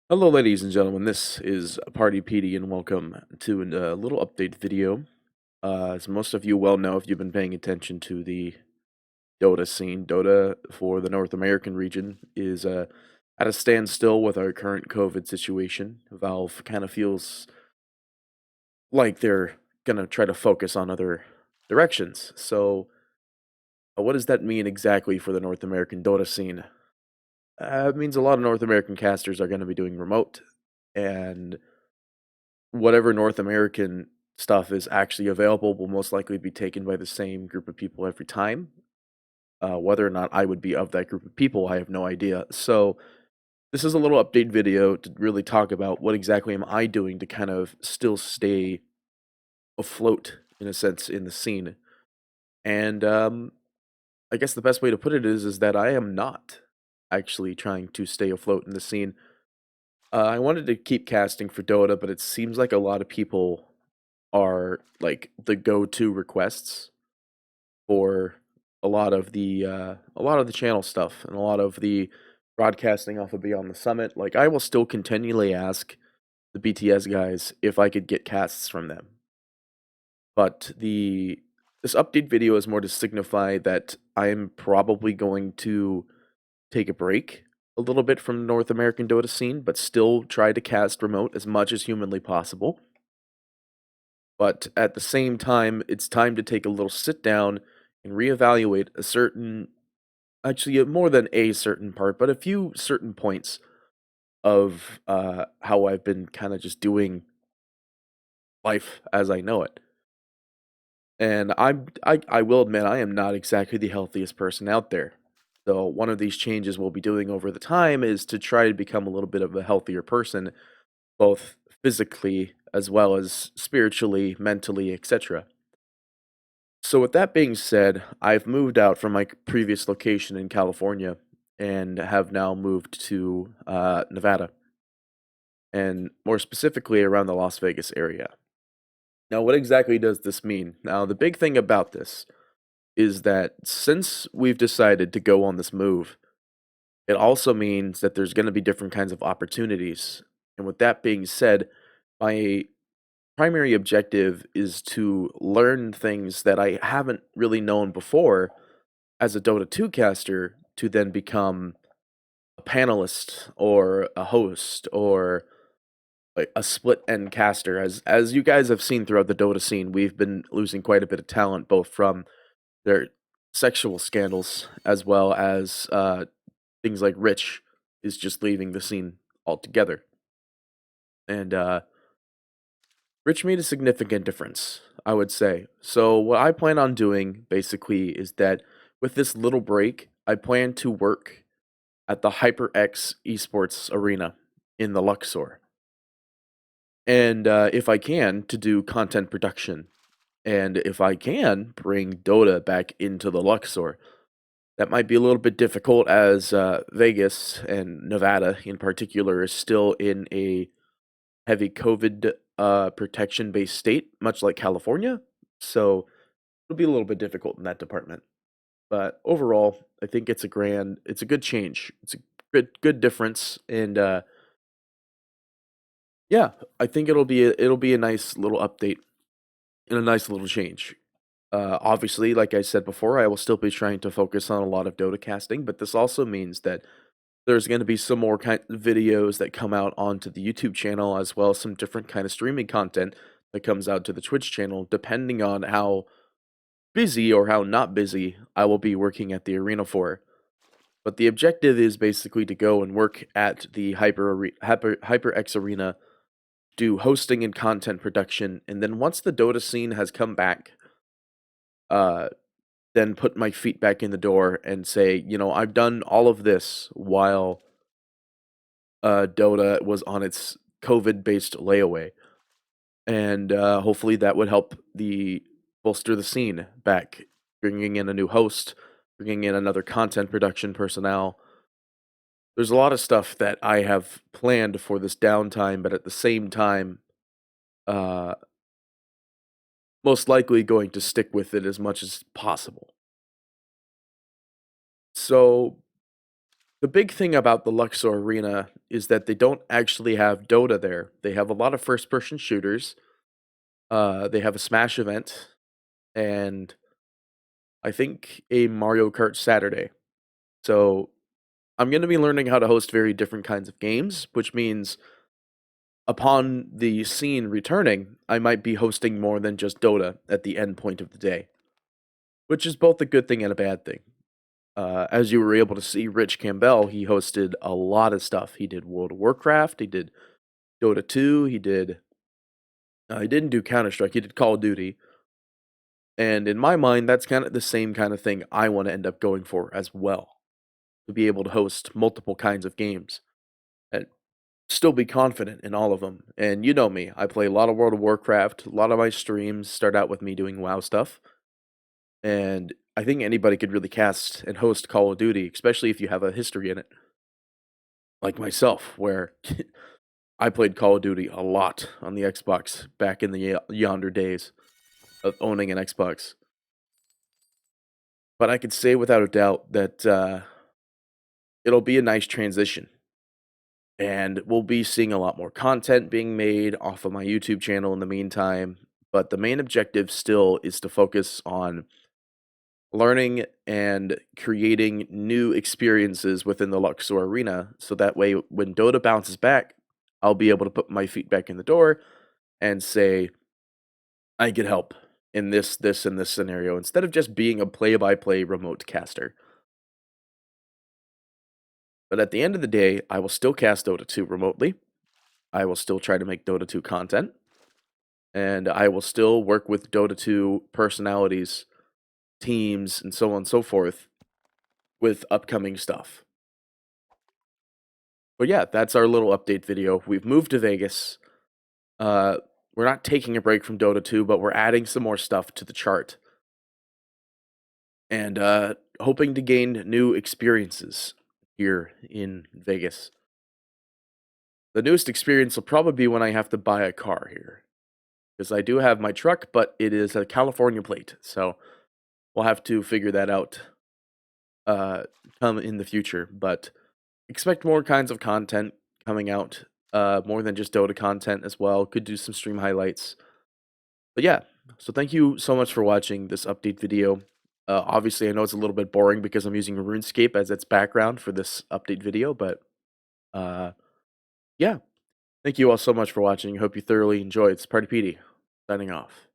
Hello, ladies and gentlemen. This is Party PD, and welcome to a little update video. As most of you well know, if you've been paying attention to the Dota scene, Dota for the North American region is at a standstill with our current COVID situation. Valve kind of feels like they're gonna try to focus on other directions. So, what does that mean exactly for the North American Dota scene? It means a lot of North American casters are going to be doing remote, and whatever North American stuff is actually available will most likely be taken by the same group of people every time. Whether or not I would be of that group of people, I have no idea. So this is a little update video to really talk about what exactly am I doing to kind of still stay afloat in a sense in the scene. And I guess the best way to put it is that I am not actually trying to stay afloat in the scene. I wanted to keep casting for Dota, but it seems like a lot of people are like the go-to requests for a lot of the channel stuff and a lot of the broadcasting off of Beyond the Summit. Like I will still continually ask the BTS guys if I could get casts from them. But the this update video is more to signify that I am probably going to take a break a little bit from the North American Dota scene, but still try to cast remote as much as humanly possible. But at the same time, it's time to take a little sit down and reevaluate a certain, actually, more than a certain part, but a few certain points of how I've been kind of just doing life as I know it. And I will admit I am not exactly the healthiest person out there. So one of these changes we'll be doing over the time is to try to become a little bit of a healthier person, both physically as well as spiritually, mentally, etc. So with that being said, I've moved out from my previous location in California and have now moved to Nevada, and more specifically around the Las Vegas area. Now, what exactly does this mean? Now, the big thing about this is that since we've decided to go on this move, it also means that there's going to be different kinds of opportunities. And with that being said, my primary objective is to learn things that I haven't really known before as a Dota 2 caster to then become a panelist or a host or like a split end caster. As you guys have seen throughout the Dota scene, we've been losing quite a bit of talent, both from their sexual scandals as well as things like Rich is just leaving the scene altogether. And Rich made a significant difference, I would say. So what I plan on doing basically is that with this little break, I plan to work at the HyperX Esports Arena in the Luxor. And if I can, to do content production. And if I can, bring Dota back into the Luxor. That might be a little bit difficult as Vegas and Nevada in particular is still in a heavy COVID protection based state, much like California. So it'll be a little bit difficult in that department. But overall, I think it's a good change. It's a good difference, and yeah, I think it'll be a nice little update and a nice little change. Obviously, like I said before, I will still be trying to focus on a lot of Dota casting, but this also means that there's going to be some more kind of videos that come out onto the YouTube channel, as well as some different kind of streaming content that comes out to the Twitch channel, depending on how busy or how not busy I will be working at the arena for. But the objective is basically to go and work at the HyperX Arena, do hosting and content production, and then once the Dota scene has come back, uh, then put my feet back in the door and say, you know, I've done all of this while Dota was on its COVID-based layaway, and hopefully that would help the bolster the scene back, bringing in a new host, bringing in another content production personnel. There's a lot of stuff that I have planned for this downtime, but at the same time, uh, most likely going to stick with it as much as possible. So The big thing about the Luxor Arena is that they don't actually have Dota there. They have a lot of first-person shooters. They have a Smash event, and I think a Mario Kart Saturday. So I'm going to be learning how to host very different kinds of games, which means upon the scene returning, I might be hosting more than just Dota at the end point of the day, which is both a good thing and a bad thing. As you were able to see, Rich Campbell, he hosted a lot of stuff. He did World of Warcraft, he did Dota 2, he didn't do Counter Strike, he did Call of Duty. And in my mind, that's kind of the same kind of thing I want to end up going for as well, to be able to host multiple kinds of games and still be confident in all of them. And you know me, I play a lot of World of Warcraft. A lot of my streams start out with me doing WoW stuff. And I think anybody could really cast and host Call of Duty, especially if you have a history in it. Like myself, where I played Call of Duty a lot on the Xbox back in the yonder days of owning an Xbox. But I could say without a doubt that it'll be a nice transition. And we'll be seeing a lot more content being made off of my YouTube channel in the meantime. But the main objective still is to focus on learning and creating new experiences within the Luxor Arena. So that way, when Dota bounces back, I'll be able to put my feet back in the door and say, I could help in and this scenario instead of just being a play by play remote caster. But at the end of the day, I will still cast Dota 2 remotely. I will still try to make Dota 2 content. And I will still work with Dota 2 personalities, teams, and so on and so forth with upcoming stuff. But yeah, that's our little update video. We've moved to Vegas. Uh, we're not taking a break from Dota 2, but we're adding some more stuff to the chart. And hoping to gain new experiences here in Vegas. The newest experience will probably be when I have to buy a car here. Because I do have my truck, but it is a California plate. So we'll have to figure that out come in the future. But expect more kinds of content coming out. More than just Dota content as well. Could do some stream highlights. But yeah, so thank you so much for watching this update video. Obviously, I know it's a little bit boring because I'm using RuneScape as its background for this update video, but yeah. Thank you all so much for watching. Hope you thoroughly enjoyed. It's Party PD, signing off.